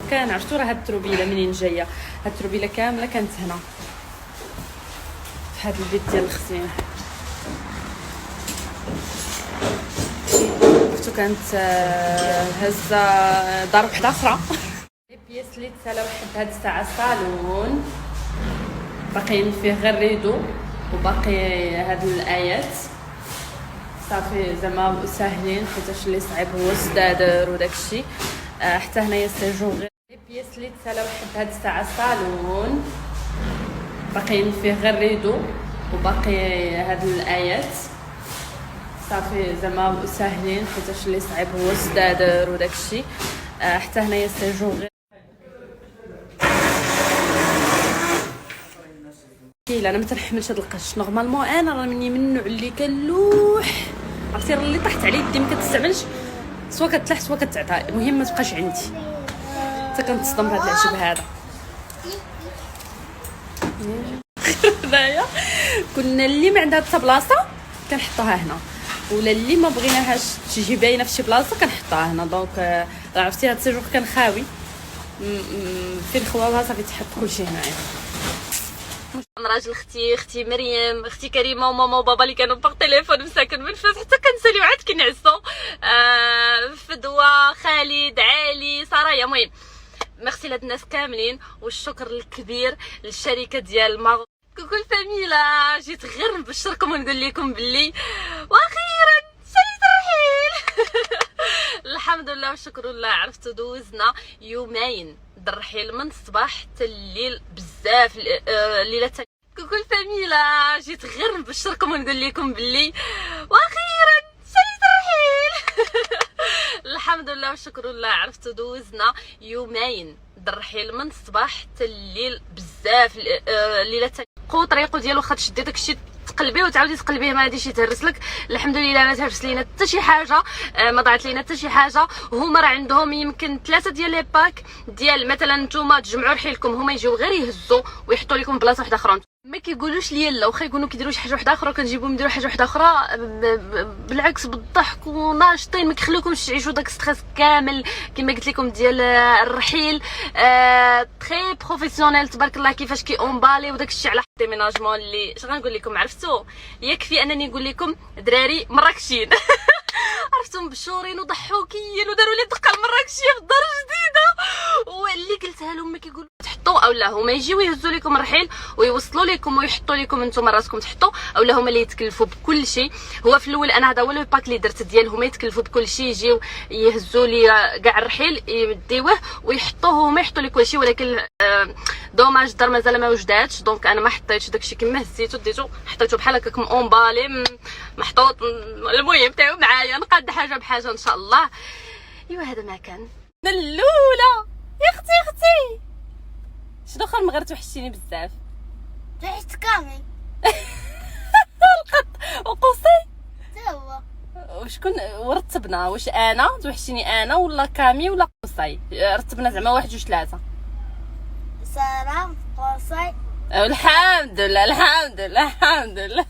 كان عرفتوا راه هاد التروبيله منين جايه. هاد التروبيله كامله كانت هنا في هاد البيت ديال اختي. عرفتوا كانت هزه دار وحده اخرى. البياس اللي تسالا واحد هاد الساعه صالون باقيين فيه غير ريدو وباقي هاد الايات صافي زعما ساهلين حيتاش اللي صعيب هو السدادر وداكشي. حتى هنايا السيجور غير البياس اللي تسالا واحد هاد الساعه صالون باقيين فيه غير ريدو وباقي هاد الايات صافي زعما ساهلين حيتاش اللي صعيب هو السدادر وداكشي. حتى هنايا السيجور غير انا ما تنحملش هاد القش. نورمالمون انا راه مني من النوع اللي كنلوح، عرفتي راه اللي طاحت عليه يدي ما كتستعملش، سوا كتلاح سوا كتعطى، المهم ما تبقاش عندي. حتى كنتصدم بهذا العشب هذا. هنايا كنا اللي ما عندها حتى بلاصه كنحطوها هنا، ولا اللي ما بغيناهاش تجي باينه في شي بلاصه كنحطوها هنا. دونك عرفتي هاد السيجور كان خاوي فين خوالها صافي تحط كلشي هنايا. راجل اختي مريم اختي كريمه وماما وبابا اللي كانوا باغ تليفون مساكن من فاس حتى كنساليو عاد كنعسو. فدوى خالد علي سرايا. المهم ميرسي لهاد الناس كاملين، والشكر الكبير للشركه ديال ماغ كل فاميلا. جيت غير نبشركم ونقول لكم باللي واخيرا شريت الرحيل. الحمد لله والشكر لله. عرفتوا دوزنا يومين الرحيل من الصباح حتى الليل بزاف. الليله كل فاميلا. جيت غير نبشركم ونقول لكم باللي واخيرا شريت الرحيل. الحمد لله والشكر لله. عرفتوا دوزنا يومين الرحيل من الصباح حتى الليل بزاف. الليله قو طريقو ديالو واخا تشدي داكشي تقلبيه وتعاودي تقلبيه ما غاديش يتهرس لك. الحمد لله ما تهرس لينا حتى شي حاجه، ما ضاعت لينا حتى شي حاجه. هما راه عندهم يمكن 3 ديال لي باك ديال مثلا نتوما تجمعوا رحيلكم، هما يجيو غير يهزوا ويحطوا لكم بلاصه واحده اخرى. ما كيقولوش ليا لا، واخا يكونوا كيديروا شي حاجه واحده اخرى كنجيبوهم يديروا حاجه واحده اخرى بالعكس بالضحك وناشطين. ما كيخليوكمش تعيشوا داك ستريس كامل كما قلت لكم ديال الرحيل. تري بروفيسيونيل تبارك الله كيفاش كي اونبالي وداك الشيء على ديميناجمون اللي اش غنقول لكم. عرفتوا يكفي انني نقول لكم دراري مراكشين. عرفتوا مبشورين وضحوكين وداروا لي الدقه المراكشيه في الدار الجديده، واللي قلتها لهم ما كيقولوا تحطوا اولا هما يجيو يهزوا لكم الرحيل ويوصلوا لكم ويحطوا لكم نتوما راسكم تحطوا، اولا هما اللي يتكلفوا بكل شيء. هو في الاول انا هذا هو لو باك اللي درت ديالهم يتكلفوا بكل شيء، يجيو يهزوا لي كاع الرحيل يديوه ويحطوه هما يحطوا لي كل شيء. ولكن دوماج الدار مازال ما وجداتش، دونك انا ما حطيتش داكشي كما هزيتو ديتو حطيتو بحال هكاك اونبالي محطوط. المهم تاعو معايا نقاد حاجه بحاجه ان شاء الله. ايوا هذا ما كان الاولى. يا اختي شنو اخر مغير توحشتيني بزاف. ريحت كامل القط وقصي تا هو. وشكون ورتبنا؟ واش انا توحشتيني انا ولا كامي ولا قصي؟ رتبنا زعما 1 2 3. سلام قصي. الحمد لله الحمد لله الحمد لله.